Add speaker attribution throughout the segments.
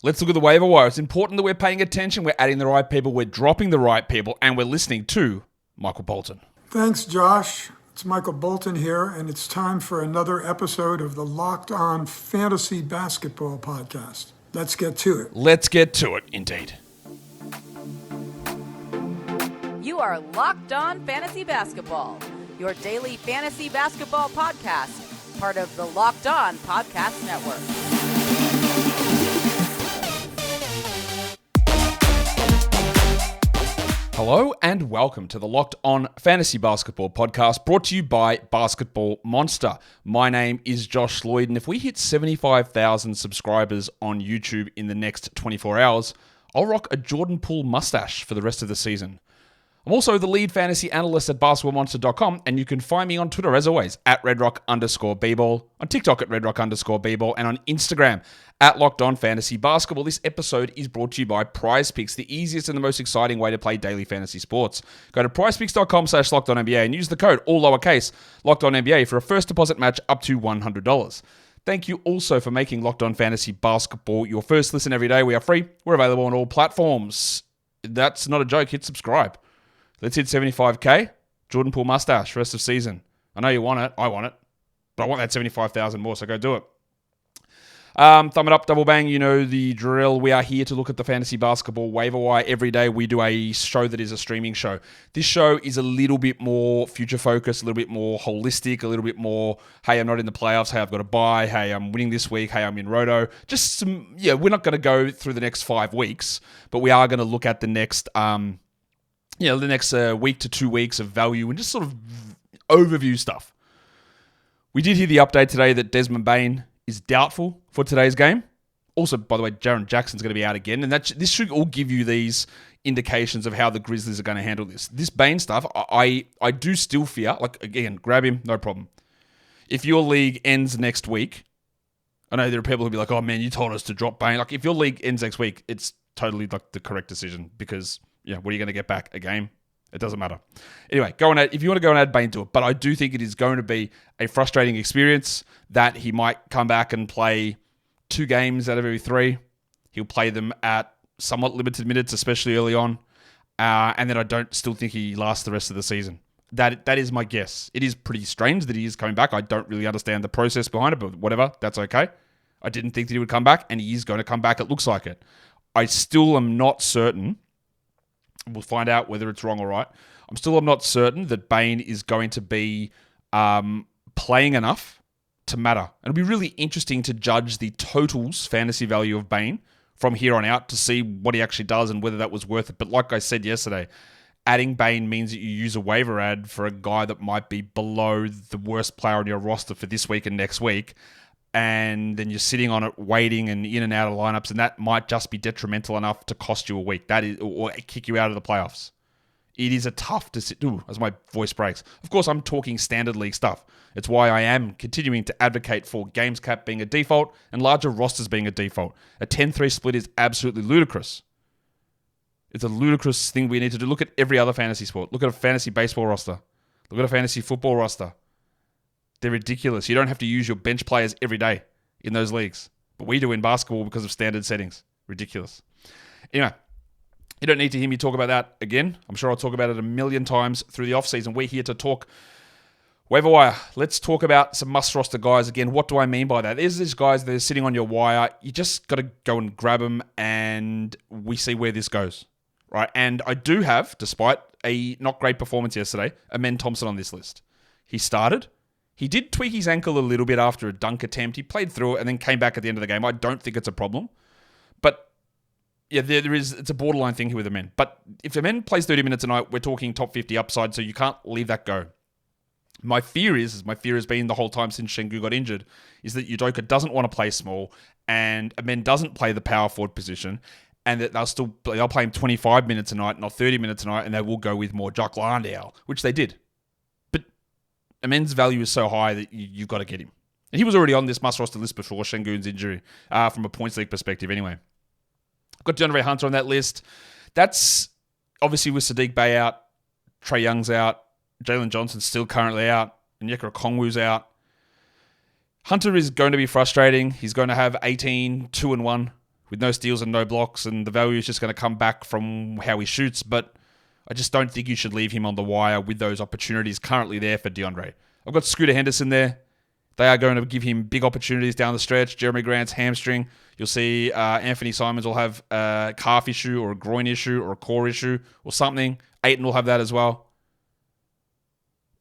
Speaker 1: Let's look at the waiver wire. It's important that we're paying attention, we're adding the right people, we're dropping the right people, and we're listening to Michael Bolton.
Speaker 2: Thanks, Josh. It's Michael Bolton here, and it's time for another episode of the Locked On Fantasy Basketball Podcast. Let's get to it.
Speaker 1: Let's get to it, indeed.
Speaker 3: You are Locked On Fantasy Basketball, your daily fantasy basketball podcast, part of the Locked On Podcast Network.
Speaker 1: Hello and welcome to the Locked On Fantasy Basketball Podcast, brought to you by Basketball Monster. My name is Josh Lloyd, and if we hit 75,000 subscribers on YouTube in the next 24 hours, I'll rock a Jordan Poole mustache for the rest of the season. I'm also the lead fantasy analyst at basketballmonster.com, and you can find me on Twitter, as always, at redrock_bball, on TikTok at redrock_bball, and on Instagram at Locked On Fantasy Basketball. This episode is brought to you by Prize Picks, the easiest and the most exciting way to play daily fantasy sports. Go to prizepicks.com/LockedOnNBA and use the code, all lowercase, LockedOnNBA for a first deposit match up to $100. Thank you also for making Locked On Fantasy Basketball your first listen every day. We are free. We're available on all platforms. That's not a joke. Hit subscribe. Let's hit 75K. Jordan Poole mustache, rest of season. I know you want it. I want it. But I want that 75,000 more, so go do it. Thumb it up, double bang. You know the drill. We are here to look at the fantasy basketball waiver wire. Every day we do a show that is a streaming show. This show is a little bit more future focused, a little bit more holistic, a little bit more, hey, I'm not in the playoffs. Hey, I've got a bye. Hey, I'm winning this week. Hey, I'm in Roto. Just some, we're not going to go through the next 5 weeks, but we are going to look at the next, the next week to 2 weeks of value and just sort of overview stuff. We did hear the update today that Desmond Bane is doubtful for today's game. Also, by the way, Jaren Jackson's going to be out again, and this should all give you these indications of how the Grizzlies are going to handle this. This Bane stuff, I do still fear, like, again, grab him, no problem. If your league ends next week, I know there are people who'll be like, oh man, you told us to drop Bane. Like, if your league ends next week, it's totally like the correct decision because, what are you going to get back? A game? It doesn't matter. Anyway, if you want to go and add Bane to it, but I do think it is going to be a frustrating experience that he might come back and play 2 games out of every 3. He'll play them at somewhat limited minutes, especially early on. And then I don't still think he lasts the rest of the season. That is my guess. It is pretty strange that he is coming back. I don't really understand the process behind it, but whatever, that's okay. I didn't think that he would come back, and he is going to come back. It looks like it. I still am not certain. We'll find out whether it's wrong or right. I'm not certain that Bane is going to be playing enough to matter. And it'll be really interesting to judge the totals fantasy value of Bane from here on out to see what he actually does and whether that was worth it. But like I said yesterday, adding Bane means that you use a waiver ad for a guy that might be below the worst player on your roster for this week and next week. And then you're sitting on it, waiting and in and out of lineups, and that might just be detrimental enough to cost you a week. That is, or kick you out of the playoffs. It is a tough decision. As my voice breaks. Of course, I'm talking standard league stuff. It's why I am continuing to advocate for games cap being a default and larger rosters being a default. A 10-3 split is absolutely ludicrous. It's a ludicrous thing we need to do. Look at every other fantasy sport. Look at a fantasy baseball roster. Look at a fantasy football roster. They're ridiculous. You don't have to use your bench players every day in those leagues. But we do in basketball because of standard settings. Ridiculous. Anyway, you don't need to hear me talk about that again. I'm sure I'll talk about it a million times through the offseason. We're here to talk waiver wire. Let's talk about some must-roster guys again. What do I mean by that? There's these guys that are sitting on your wire. You just got to go and grab them, and we see where this goes. Right? And I do have, despite a not great performance yesterday, Amen Thompson on this list. He started. He did tweak his ankle a little bit after a dunk attempt. He played through it and then came back at the end of the game. I don't think it's a problem. But, it's a borderline thing here with Amen. But if Amen plays 30 minutes a night, we're talking top 50 upside, so you can't leave that go. My fear has been the whole time since Şengün got injured, is that Udoka doesn't want to play small and Amen doesn't play the power forward position, and that they'll play him 25 minutes a night, not 30 minutes a night, and they will go with more Jock Landale, which they did. Amen's value is so high that you've got to get him. And he was already on this must-roster list before Şengün's injury, from a points league perspective anyway. I've got DeAndre Hunter on that list. That's obviously with Saddiq Bey out, Trae Young's out, Jalen Johnson's still currently out, and Onyeka Okongwu's out. Hunter is going to be frustrating. He's going to have 18, 2-1 with no steals and no blocks, and the value is just going to come back from how he shoots. But I just don't think you should leave him on the wire with those opportunities currently there for DeAndre. I've got Scooter Henderson there. They are going to give him big opportunities down the stretch. Jeremy Grant's hamstring. You'll see Anthony Simons will have a calf issue or a groin issue or a core issue or something. Ayton will have that as well.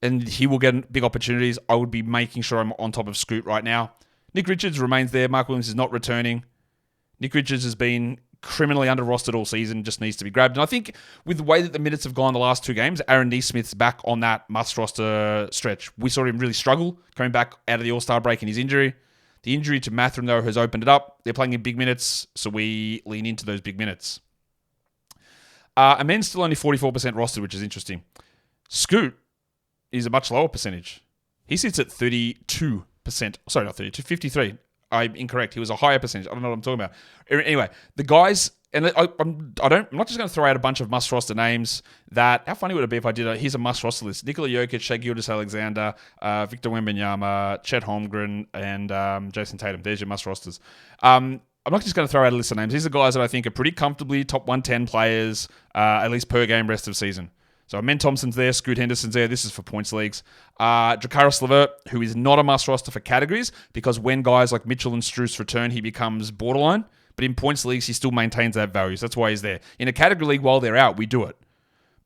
Speaker 1: And he will get big opportunities. I would be making sure I'm on top of Scoot right now. Nick Richards remains there. Mark Williams is not returning. Nick Richards has been criminally under-rostered all season, just needs to be grabbed. And I think with the way that the minutes have gone the last 2 games, Aaron Nesmith's back on that must-roster stretch. We saw him really struggle coming back out of the All-Star break in his injury. The injury to Mathurin, though, has opened it up. They're playing in big minutes, so we lean into those big minutes. Amen's still only 44% rostered, which is interesting. Scoot is a much lower percentage. He sits at 32%. Sorry, not 32, 53. I'm incorrect. He was a higher percentage. I don't know what I'm talking about. Anyway, the guys, and I'm not just going to throw out a bunch of must-roster names that, how funny would it be if I did here's a must-roster list. Nikola Jokic, Shai Gilgeous-Alexander, Victor Wembanyama, Chet Holmgren, and Jason Tatum. There's your must-rosters. I'm not just going to throw out a list of names. These are guys that I think are pretty comfortably top 110 players, at least per game rest of season. So Amen Thompson's there, Scoot Henderson's there. This is for points leagues. Dracaris Levert, who is not a must-roster for categories, because when guys like Mitchell and Strus return, he becomes borderline. But in points leagues, he still maintains that value. So that's why he's there. In a category league, while they're out, we do it.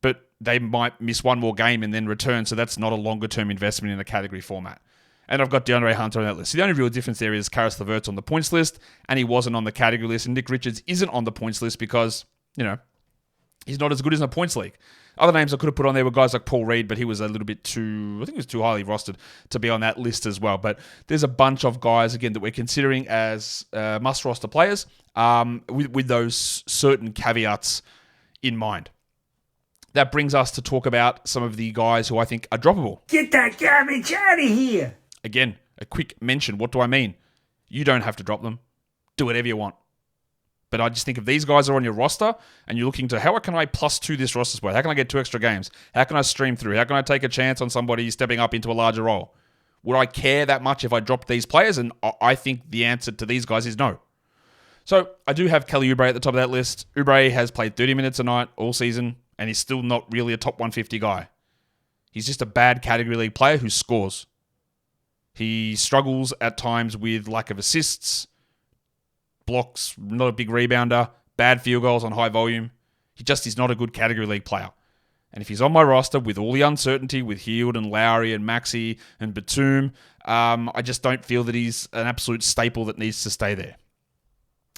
Speaker 1: But they might miss one more game and then return, so that's not a longer-term investment in a category format. And I've got DeAndre Hunter on that list. So the only real difference there is Caris Levert's on the points list, and he wasn't on the category list. And Nick Richards isn't on the points list because, he's not as good as in a points league. Other names I could have put on there were guys like Paul Reed, but he was a little bit too, I think he was too highly rostered to be on that list as well. But there's a bunch of guys, again, that we're considering as must-roster players with those certain caveats in mind. That brings us to talk about some of the guys who I think are droppable.
Speaker 4: Get that garbage out of here!
Speaker 1: Again, a quick mention. What do I mean? You don't have to drop them. Do whatever you want. But I just think if these guys are on your roster and you're looking to, how can I +2 this roster spot? How can I get 2 extra games? How can I stream through? How can I take a chance on somebody stepping up into a larger role? Would I care that much if I dropped these players? And I think the answer to these guys is no. So I do have Kelly Oubre at the top of that list. Oubre has played 30 minutes a night all season, and he's still not really a top 150 guy. He's just a bad category league player who scores. He struggles at times with lack of assists, blocks, not a big rebounder, bad field goals on high volume. He just is not a good category league player. And if he's on my roster with all the uncertainty with Hield and Lowry and Maxey and Batum, I just don't feel that he's an absolute staple that needs to stay there.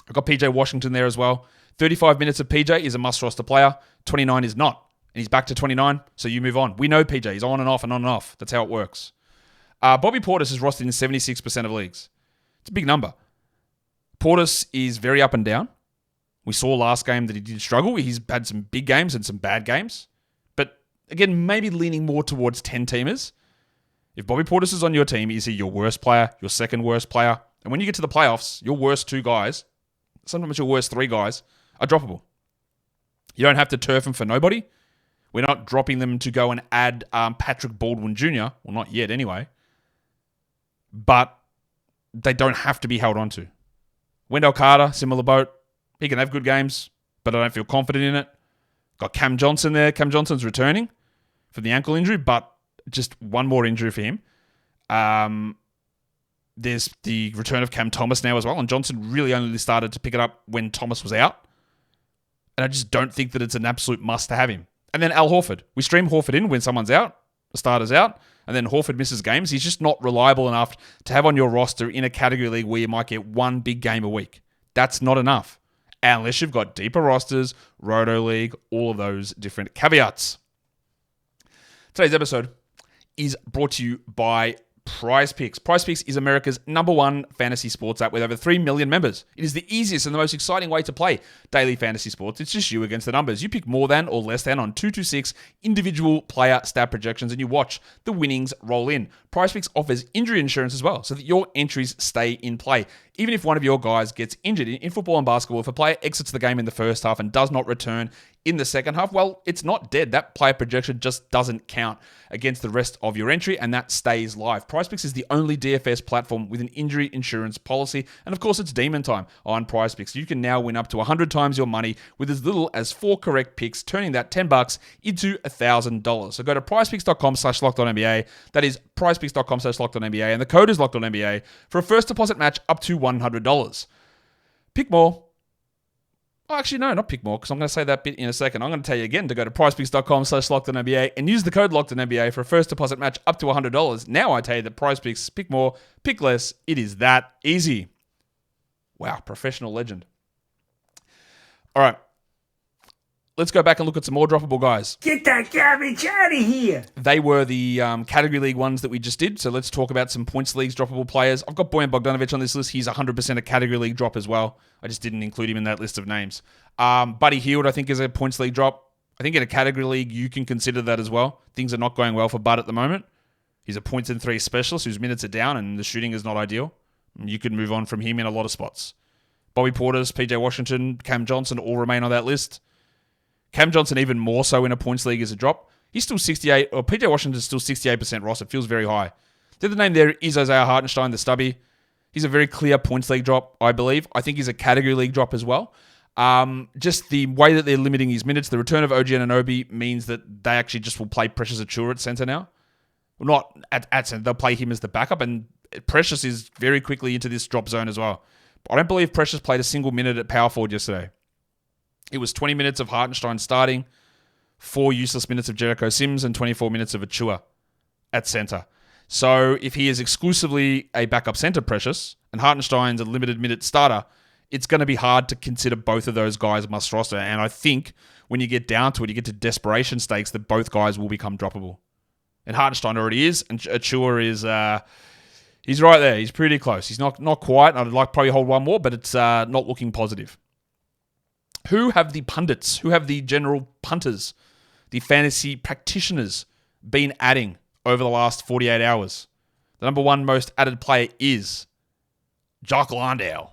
Speaker 1: I've got PJ Washington there as well. 35 minutes of PJ is a must-roster player. 29 is not. And he's back to 29, so you move on. We know PJ. He's on and off and on and off. That's how it works. Bobby Portis is rostered in 76% of leagues. It's a big number. Portis is very up and down. We saw last game that he did struggle. He's had some big games and some bad games. But again, maybe leaning more towards 10-teamers. If Bobby Portis is on your team, is he your worst player, your second worst player? And when you get to the playoffs, your worst 2 guys, sometimes your worst 3 guys, are droppable. You don't have to turf them for nobody. We're not dropping them to go and add Patrick Baldwin Jr. Well, not yet anyway. But they don't have to be held on to. Wendell Carter, similar boat. He can have good games, but I don't feel confident in it. Got Cam Johnson there. Cam Johnson's returning from the ankle injury, but just one more injury for him. There's the return of Cam Thomas now as well, and Johnson really only started to pick it up when Thomas was out. And I just don't think that it's an absolute must to have him. And then Al Horford. We stream Horford in when someone's out, the starter's out, and then Horford misses games. He's just not reliable enough to have on your roster in a category league where you might get one big game a week. That's not enough. Unless you've got deeper rosters, Roto League, all of those different caveats. Today's episode is brought to you by Prize Picks. Prize Picks is America's #1 fantasy sports app with over 3 million members. It is the easiest and the most exciting way to play daily fantasy sports. It's just you against the numbers. You pick more than or less than on 226 individual player stat projections and you watch the winnings roll in. Prize Picks offers injury insurance as well so that your entries stay in play. even if one of your guys gets injured in football and basketball, if a player exits the game in the first half and does not return in the second half, well, it's not dead. That player projection just doesn't count against the rest of your entry, and that stays live. PrizePicks is the only DFS platform with an injury insurance policy, and of course, it's demon time on PrizePicks. You can now win up to 100 times your money with as little as 4 correct picks, turning that $10 into $1,000. So go to prizepicks.com/LockedOnNBA. That is prizepicks.com/LockedOnNBA, and the code is LockedOnNBA for a first deposit match up to $100. Pick more. Oh, actually, no, not pick more, because I'm going to say that bit in a second. I'm going to tell you again to go to prizepicks.com/LockedOnNBA and use the code LockedOnNBA for a first deposit match up to $100. Now I tell you that PrizePicks, pick more, pick less. It is that easy. Wow, professional legend. All right. Let's go back and look at some more droppable guys.
Speaker 4: Get that garbage out of here.
Speaker 1: They were the category league ones that we just did. So let's talk about some points leagues droppable players. I've got Bojan Bogdanovic on this list. He's 100% a category league drop as well. I just didn't include him in that list of names. Buddy Hield, I think, is a points league drop. I think in a category league, you can consider that as well. Things are not going well for Bud at the moment. He's a points and 3 specialist whose minutes are down and the shooting is not ideal. You could move on from him in a lot of spots. Bobby Portis, PJ Washington, Cam Johnson all remain on that list. Cam Johnson even more so in a points league is a drop. He's still 68, or PJ Washington's still 68% roster. It feels very high. The other name there is Isaiah Hartenstein, the stubby. He's a very clear points league drop, I believe. I think he's a category league drop as well. Just the way that they're limiting his minutes, the return of OG Anunoby means that they actually just will play Precious Achiuwa at center now. Well, not at center. They'll play him as the backup, and Precious is very quickly into this drop zone as well. I don't believe Precious played a single minute at power forward yesterday. It was 20 minutes of Hartenstein starting, 4 useless minutes of Jericho Sims, and 24 minutes of Achiuwa at center. So if he is exclusively a backup center Precious, and Hartenstein's a limited minute starter, it's going to be hard to consider both of those guys must roster. And I think when you get down to it, you get to desperation stakes that both guys will become droppable. And Hartenstein already is, and Achiuwa is... he's right there. He's pretty close. He's not quite. I'd like probably hold one more, but it's not looking positive. Who have the pundits, who have the general punters, the fantasy practitioners been adding over the last 48 hours? The number one most added player is Jock Landale,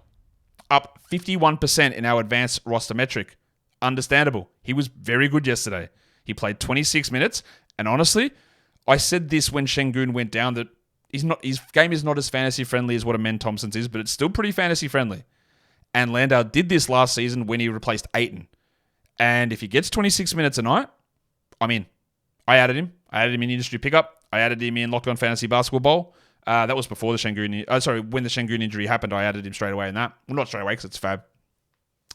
Speaker 1: up 51% in our advanced roster metric. Understandable. He was very good yesterday. He played 26 minutes, and honestly, I said this when Şengün went down that his game is not as fantasy friendly as what Amen Thompson's is, but it's still pretty fantasy friendly. And Landale did this last season when he replaced Ayton. And if he gets 26 minutes a night, I'm in. I added him. I added him in industry pickup. I added him in Locked On Fantasy Basketball Bowl. That was before the Şengün... when the Şengün injury happened, I added him straight away in that. Well, not straight away because it's fab.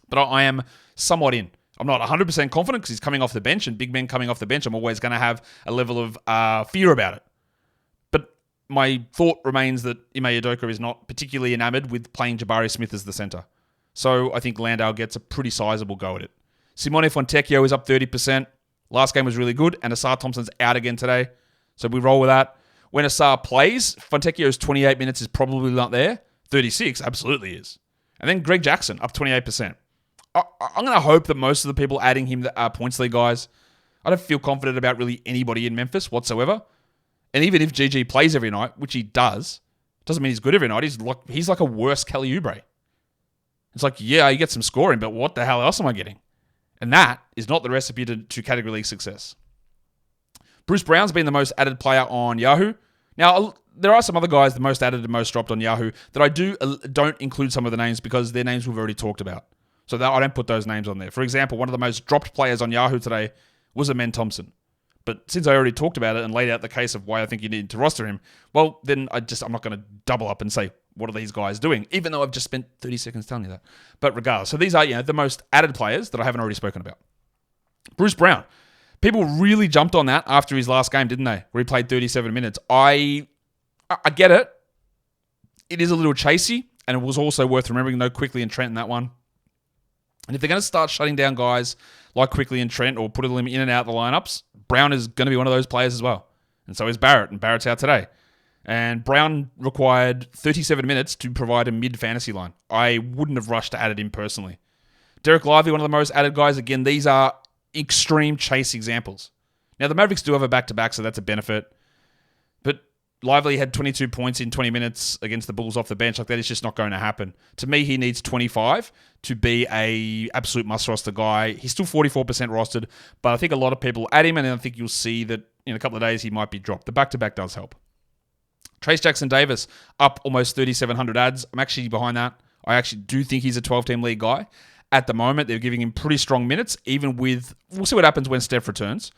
Speaker 1: But I am somewhat in. I'm not 100% confident because he's coming off the bench, and big men coming off the bench, I'm always going to have a level of fear about it. But my thought remains that Ime Udoka is not particularly enamored with playing Jabari Smith as the center. So I think Landale gets a pretty sizable go at it. Simone Fontecchio is up 30%. Last game was really good, and Asar Thompson's out again today. So we roll with that. When Asar plays, Fontecchio's 28 minutes is probably not there. 36 absolutely is. And then Greg Jackson, up 28%. I'm going to hope that most of the people adding him are points league guys. I don't feel confident about really anybody in Memphis whatsoever. And even if GG plays every night, which he doesn't mean he's good every night. He's like a worse Kelly Oubre. It's like, yeah, you get some scoring, but what the hell else am I getting? And that is not the recipe to category league success. Bruce Brown's been the most added player on Yahoo. Now, there are some other guys, the most added and most dropped on Yahoo, that I don't include some of the names because their names we've already talked about. So I don't put those names on there. For example, one of the most dropped players on Yahoo today was Amen Thompson. But since I already talked about it and laid out the case of why I think you need to roster him, well, then I'm not going to double up and say, what are these guys doing? Even though I've just spent 30 seconds telling you that. But regardless, so these are the most added players that I haven't already spoken about. Bruce Brown. People really jumped on that after his last game, didn't they? Where he played 37 minutes. I get it. It is a little chasey, and it was also worth remembering, though, Quickly and Trent in that one. And if they're going to start shutting down guys like Quickly and Trent or putting them in and out of the lineups, Brown is going to be one of those players as well. And so is Barrett, and Barrett's out today. And Brown required 37 minutes to provide a mid-fantasy line. I wouldn't have rushed to add it in personally. Derek Lively, one of the most added guys. Again, these are extreme chase examples. Now, the Mavericks do have a back-to-back, so that's a benefit. But Lively had 22 points in 20 minutes against the Bulls off the bench. Like, that is just not going to happen. To me, he needs 25 to be a absolute must-roster guy. He's still 44% rostered, but I think a lot of people add him, and then I think you'll see that in a couple of days he might be dropped. The back-to-back does help. Trace Jackson-Davis, up almost 3,700 ads. I'm actually behind that. I actually do think he's a 12-team league guy. At the moment, they're giving him pretty strong minutes, even with... We'll see what happens when Steph returns.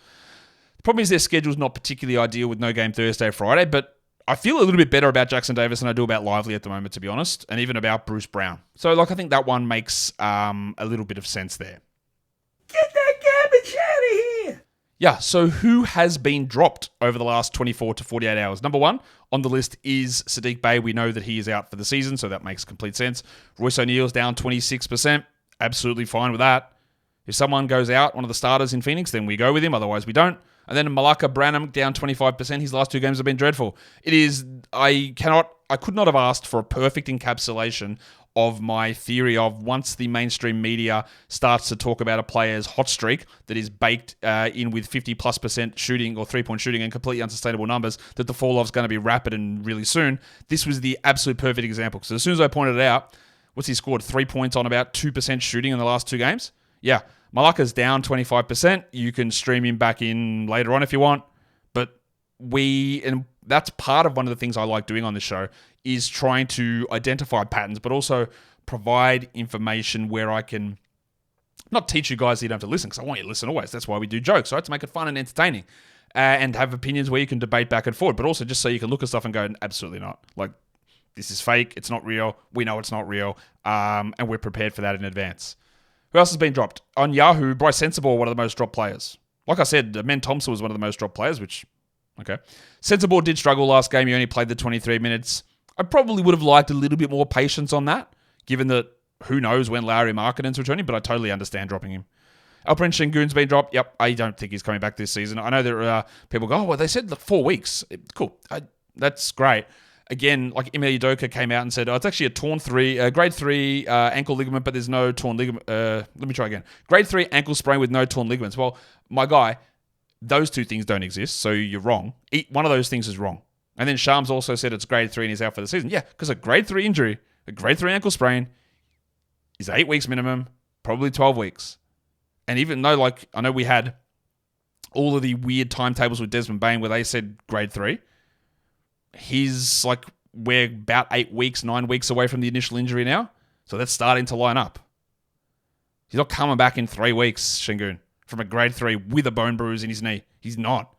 Speaker 1: The problem is their schedule's not particularly ideal with no game Thursday, Friday, but I feel a little bit better about Jackson-Davis than I do about Lively at the moment, to be honest, and even about Bruce Brown. So, I think that one makes a little bit of sense there.
Speaker 4: Get that garbage out of here!
Speaker 1: Yeah, so who has been dropped over the last 24 to 48 hours? Number one on the list is Saddiq Bey. We know that he is out for the season, so that makes complete sense. Royce O'Neal's down 26%. Absolutely fine with that. If someone goes out, one of the starters in Phoenix, then we go with him. Otherwise, we don't. And then Malaka Branham down 25%. His last two games have been dreadful. I could not have asked for a perfect encapsulation of my theory of once the mainstream media starts to talk about a player's hot streak that is baked in with 50+% shooting or three-point shooting and completely unsustainable numbers, that the fall-off's going to be rapid and really soon. This was the absolute perfect example. So as soon as I pointed it out, what's he scored? 3 points on about 2% shooting in the last two games? Yeah. Malaka's down 25%. You can stream him back in later on if you want. But and that's part of one of the things I like doing on this show, is trying to identify patterns, but also provide information where I can not teach you guys that you don't have to listen, because I want you to listen always. That's why we do jokes, right? To make it fun and entertaining. And have opinions where you can debate back and forth, but also just so you can look at stuff and go, absolutely not. Like, this is fake. It's not real. We know it's not real. And we're prepared for that in advance. Who else has been dropped? On Yahoo, Bryce Sensabaugh, one of the most dropped players. Like I said, Amen Thompson was one of the most dropped players, which, okay. Sensabaugh did struggle last game. He only played the 23 minutes. I probably would have liked a little bit more patience on that, given that who knows when Larry Markkanen's returning, but I totally understand dropping him. Alperen Sengun's been dropped. Yep, I don't think he's coming back this season. I know there are people go, oh, well, they said 4 weeks. Cool. That's great. Again, like Ime Udoka came out and said, it's actually a grade 3 ankle ligament, but there's no torn ligament. Let me try again. Grade 3 ankle sprain with no torn ligaments. Well, my guy, those two things don't exist, so you're wrong. One of those things is wrong. And then Shams also said it's grade 3 and he's out for the season. Yeah, because a grade 3 injury, a grade 3 ankle sprain is 8 weeks minimum, probably 12 weeks. And even though, I know we had all of the weird timetables with Desmond Bane where they said grade 3, we're about 8 weeks, 9 weeks away from the initial injury now. So that's starting to line up. He's not coming back in 3 weeks, Sengun, from a grade 3 with a bone bruise in his knee. He's not.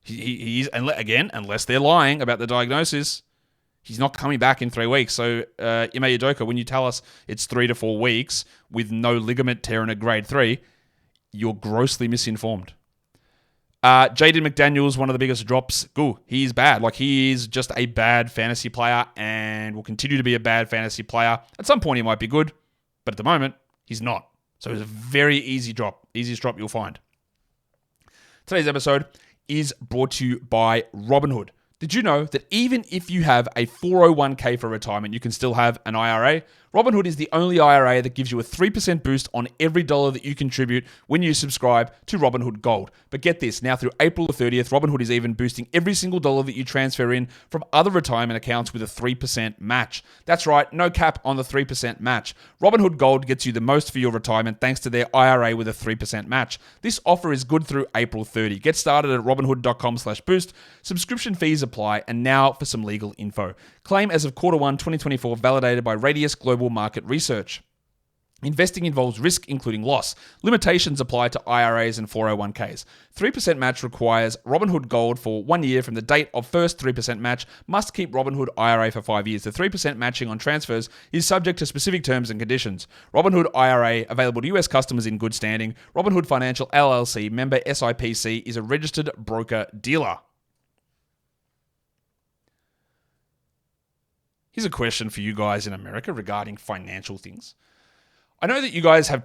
Speaker 1: He's, again, unless they're lying about the diagnosis, he's not coming back in 3 weeks. So, Ime Udoka, when you tell us it's 3 to 4 weeks with no ligament tear in a grade 3, you're grossly misinformed. Jaden McDaniels, one of the biggest drops. He's bad. He is just a bad fantasy player and will continue to be a bad fantasy player. At some point, he might be good, but at the moment, he's not. So it's a very easy drop. Easiest drop you'll find. Today's episode is brought to you by Robinhood. Did you know that even if you have a 401k for retirement, you can still have an IRA? Robinhood is the only IRA that gives you a 3% boost on every dollar that you contribute when you subscribe to Robinhood Gold. But get this, now through April the 30th, Robinhood is even boosting every single dollar that you transfer in from other retirement accounts with a 3% match. That's right, no cap on the 3% match. Robinhood Gold gets you the most for your retirement thanks to their IRA with a 3% match. This offer is good through April 30. Get started at robinhood.com/boost. Subscription fees apply, and now for some legal info. Claim as of Q1 2024, validated by Radius Global Market Research. Investing involves risk, including loss. Limitations apply to IRAs and 401ks. 3% match requires Robinhood Gold for 1 year from the date of first 3% match. Must keep Robinhood IRA for 5 years. The 3% matching on transfers is subject to specific terms and conditions. Robinhood IRA, available to US customers in good standing. Robinhood Financial LLC, member SIPC, is a registered broker-dealer. Here's a question for you guys in America regarding financial things. I know that you guys have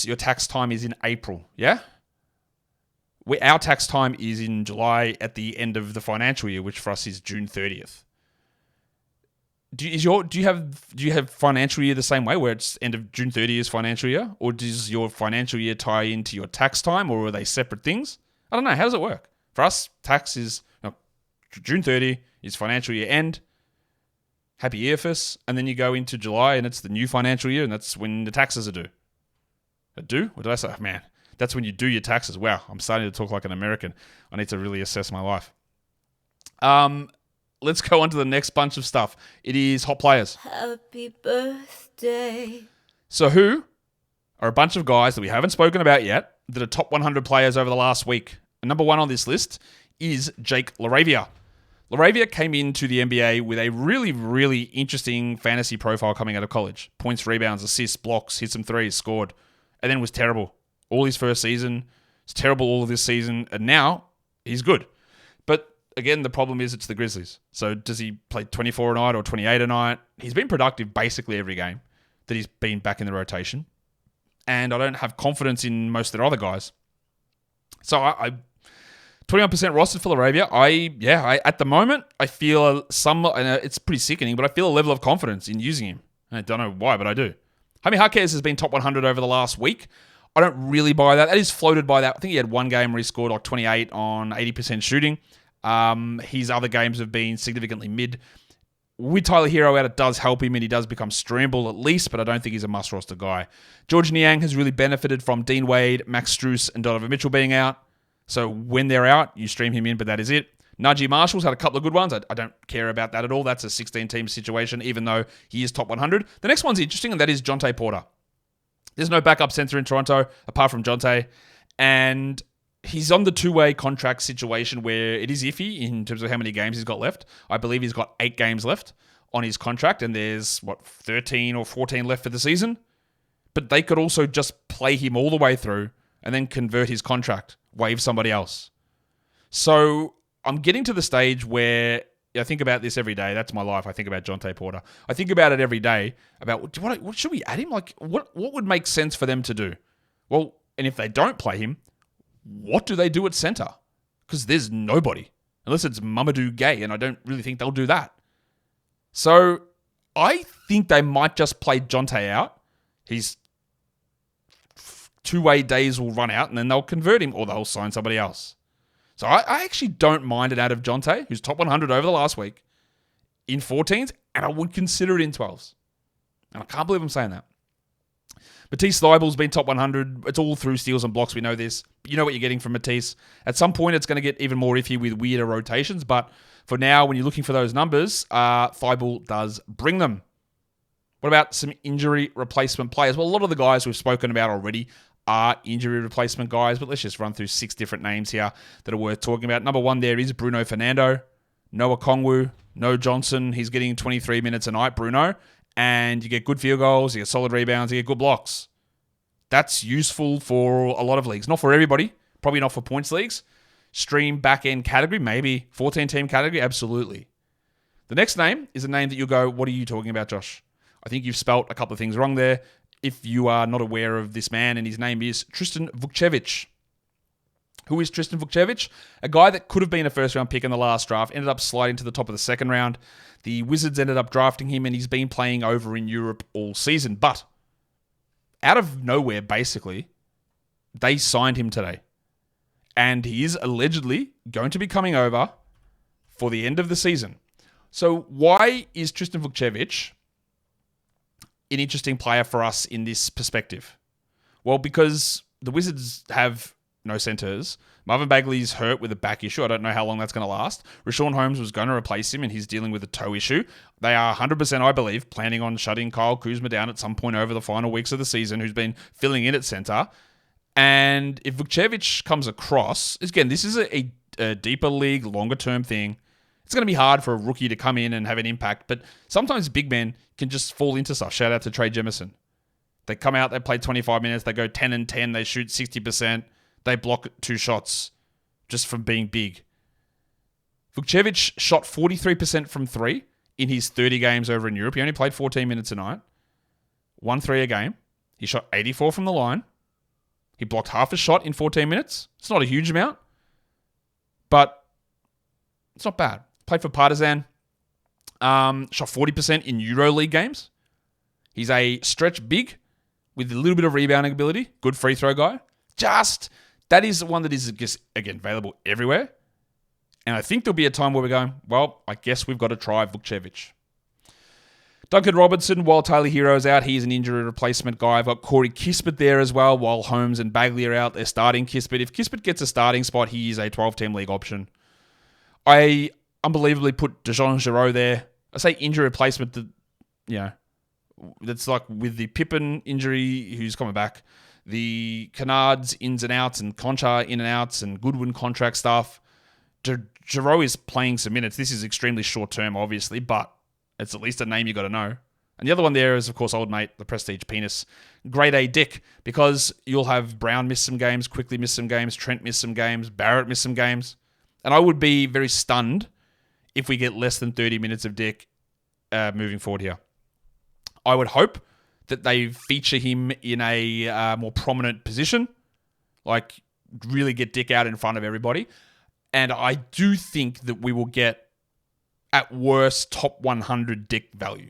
Speaker 1: your tax time is in April, yeah? Our tax time is in July at the end of the financial year, which for us is June 30th. Do you have financial year the same way, where it's end of June 30th is financial year? Or does your financial year tie into your tax time, or are they separate things? I don't know. How does it work? For us, tax is June 30 is financial year end. Happy Earfus. And then you go into July and it's the new financial year and that's when the taxes are due. Due? What did I say? Oh, man, that's when you do your taxes. Wow, I'm starting to talk like an American. I need to really assess my life. Let's go on to the next bunch of stuff. It is hot players.
Speaker 5: Happy birthday.
Speaker 1: So who are a bunch of guys that we haven't spoken about yet that are top 100 players over the last week? And number one on this list is Jake LaRavia. LaRavia came into the NBA with a really, really interesting fantasy profile coming out of college. Points, rebounds, assists, blocks, hit some threes, scored, and then was terrible. All his first season, it's terrible all of this season, and now he's good. But again, the problem is it's the Grizzlies. So does he play 24 a night or 28 a night? He's been productive basically every game that he's been back in the rotation. And I don't have confidence in most of their other guys. So I 21% rostered for LaRavia. I at the moment, I feel it's pretty sickening, but I feel a level of confidence in using him. I don't know why, but I do. Jaime Jaquez has been top 100 over the last week. I don't really buy that. That is floated by that. I think he had one game where he scored like 28 on 80% shooting. His other games have been significantly mid. With Tyler Hero out, it does help him and he does become streamable at least, but I don't think he's a must-roster guy. George Niang has really benefited from Dean Wade, Max Strus, and Donovan Mitchell being out. So when they're out, you stream him in, but that is it. Najee Marshall's had a couple of good ones. I don't care about that at all. That's a 16-team situation, even though he is top 100. The next one's interesting, and that is Jonte Porter. There's no backup center in Toronto, apart from Jonte, and he's on the two-way contract situation where it is iffy in terms of how many games he's got left. I believe he's got 8 games left on his contract, and there's, 13 or 14 left for the season? But they could also just play him all the way through and then convert his contract, waive somebody else. So I'm getting to the stage where I think about this every day. That's my life. I think about Jonte Porter. I think about it every day, about what should we add him? Like, what would make sense for them to do? Well, and if they don't play him, what do they do at center? Because there's nobody. Unless it's Mamadou Gay, and I don't really think they'll do that. So I think they might just play Jonte out. His two-way days will run out, and then they'll convert him, or they'll sign somebody else. So I actually don't mind an ad of Jonte, who's top 100 over the last week, in 14s, and I would consider it in 12s. And I can't believe I'm saying that. Matisse Thybulle's been top 100. It's all through steals and blocks. We know this. You know what you're getting from Matisse. At some point, it's going to get even more iffy with weirder rotations. But for now, when you're looking for those numbers, Thybulle does bring them. What about some injury replacement players? Well, a lot of the guys we've spoken about already are injury replacement guys. But let's just run through 6 different names here that are worth talking about. Number 1 there is Bruno Fernando. Noah Kongwu. No Johnson. He's getting 23 minutes a night, Bruno. And you get good field goals, you get solid rebounds, you get good blocks. That's useful for a lot of leagues. Not for everybody. Probably not for points leagues. Stream back-end category, maybe. 14-team category, absolutely. The next name is a name that you'll go, what are you talking about, Josh? I think you've spelt a couple of things wrong there. If you are not aware of this man, and his name is Tristan Vukcevic. Who is Tristan Vukcevic? A guy that could have been a first-round pick in the last draft, ended up sliding to the top of the second round. The Wizards ended up drafting him, and he's been playing over in Europe all season. But out of nowhere, basically, they signed him today. And he is allegedly going to be coming over for the end of the season. So why is Tristan Vukcevic an interesting player for us in this perspective? Well, because the Wizards have no centers. Marvin Bagley's hurt with a back issue. I don't know how long that's going to last. Rashawn Holmes was going to replace him, and he's dealing with a toe issue. They are 100%, I believe, planning on shutting Kyle Kuzma down at some point over the final weeks of the season, who's been filling in at center. And if Vukcevic comes across, again, this is a deeper league, longer-term thing. It's going to be hard for a rookie to come in and have an impact, but sometimes big men can just fall into stuff. Shout out to Trey Jemison. They come out, they play 25 minutes, they go 10 and 10, they shoot 60%. They block 2 shots just from being big. Vukcevic shot 43% from 3 in his 30 games over in Europe. He only played 14 minutes a night. 1 3 a game. He shot 84 from the line. He blocked half a shot in 14 minutes. It's not a huge amount, but it's not bad. Played for Partizan. Shot 40% in EuroLeague games. He's a stretch big with a little bit of rebounding ability. Good free throw guy. That is one that is just, again, available everywhere. And I think there'll be a time where we're going, well, I guess we've got to try Vukcevic. Duncan Robinson, while Tyler Hero's out, he's an injury replacement guy. I've got Corey Kispert there as well, while Holmes and Bagley are out. They're starting Kispert. If Kispert gets a starting spot, he is a 12-team league option. I unbelievably put DeJon Jarreau there. I say injury replacement, that's like with the Pippen injury, who's coming back, the Kennard's ins and outs, and Concha in and outs, and Goodwin contract stuff. Jarreau is playing some minutes. This is extremely short term, obviously, but it's at least a name you got to know. And the other one there is, of course, old mate, the Prestige Penis. Grade A Dick, because you'll have Brown miss some games, Quickly miss some games, Trent miss some games, Barrett miss some games. And I would be very stunned if we get less than 30 minutes of Dick moving forward here. I would hope that they feature him in a more prominent position, like really get Dick out in front of everybody. And I do think that we will get, at worst, top 100 Dick value.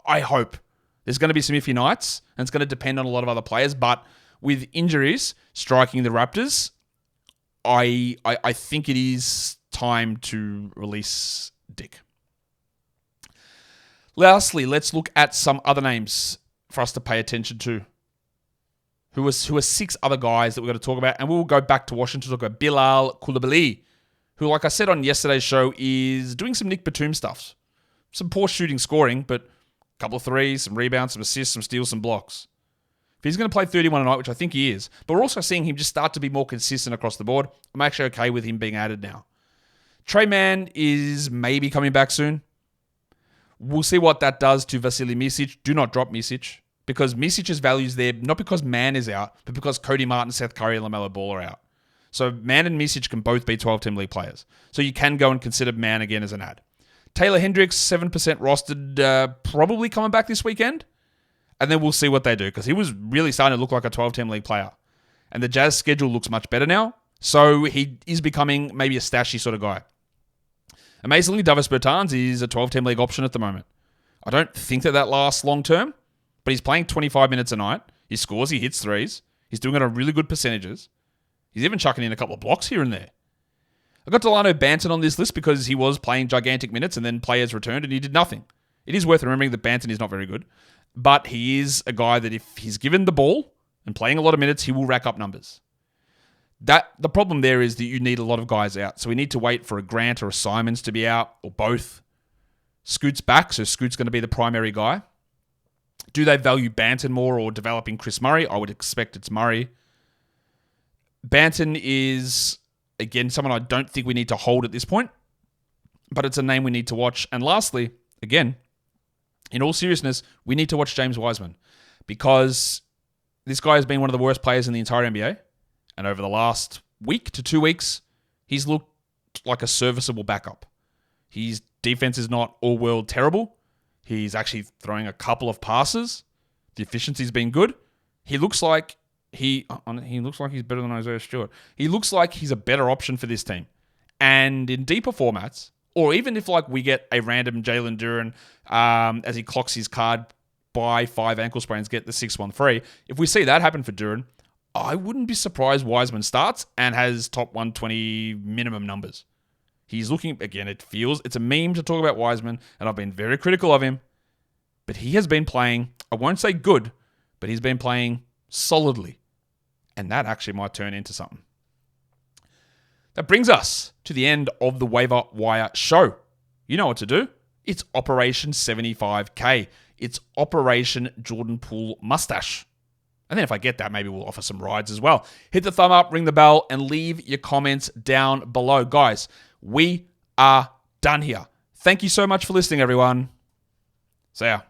Speaker 1: I hope. There's going to be some iffy nights, and it's going to depend on a lot of other players. But with injuries striking the Raptors, I think it is time to release Dick. Lastly, let's look at some other names for us to pay attention to. Who are 6 other guys that we're going to talk about. And we'll go back to Washington to talk about Bilal Coulibaly, who, like I said on yesterday's show, is doing some Nick Batum stuff. Some poor shooting, scoring, but a couple of threes, some rebounds, some assists, some steals, some blocks. If he's going to play 31 a night, which I think he is, but we're also seeing him just start to be more consistent across the board. I'm actually okay with him being added now. Trey Mann is maybe coming back soon. We'll see what that does to Vasily Micic. Do not drop Micic, because Misic's value is there, not because Mann is out, but because Cody Martin, Seth Curry, and LaMelo Ball are out. So Mann and Micic can both be 12-team league players. So you can go and consider Mann again as an ad. Taylor Hendricks, 7% rostered, probably coming back this weekend. And then we'll see what they do, because he was really starting to look like a 12-team league player. And the Jazz schedule looks much better now. So he is becoming maybe a stashy sort of guy. Amazingly, Davis Bertans is a 12-team league option at the moment. I don't think that lasts long term, but he's playing 25 minutes a night. He scores, he hits threes. He's doing it on really good percentages. He's even chucking in a couple of blocks here and there. I got Delano Banton on this list because he was playing gigantic minutes and then players returned and he did nothing. It is worth remembering that Banton is not very good, but he is a guy that if he's given the ball and playing a lot of minutes, he will rack up numbers. The problem there is that you need a lot of guys out. So we need to wait for a Grant or a Simons to be out, or both. Scoot's back, so Scoot's going to be the primary guy. Do they value Banton more or developing Chris Murray? I would expect it's Murray. Banton is, again, someone I don't think we need to hold at this point, but it's a name we need to watch. And lastly, again, in all seriousness, we need to watch James Wiseman, because this guy has been one of the worst players in the entire NBA. And over the last week to 2 weeks, he's looked like a serviceable backup. His defense is not all-world terrible. He's actually throwing a couple of passes. The efficiency's been good. He looks like he's better than Isaiah Stewart. He looks like he's a better option for this team. And in deeper formats, or even if like we get a random Jalen Duren as he clocks his card by 5 ankle sprains, get the 6-1 free. If we see that happen for Duren, I wouldn't be surprised Wiseman starts and has top 120 minimum numbers. He's looking, again, it's a meme to talk about Wiseman, and I've been very critical of him, but he has been playing, I won't say good, but he's been playing solidly, and that actually might turn into something. That brings us to the end of the Waiver Wire show. You know what to do. It's Operation 75K. It's Operation Jordan Poole Mustache. And then if I get that, maybe we'll offer some rides as well. Hit the thumb up, ring the bell, and leave your comments down below. Guys, we are done here. Thank you so much for listening, everyone. See ya.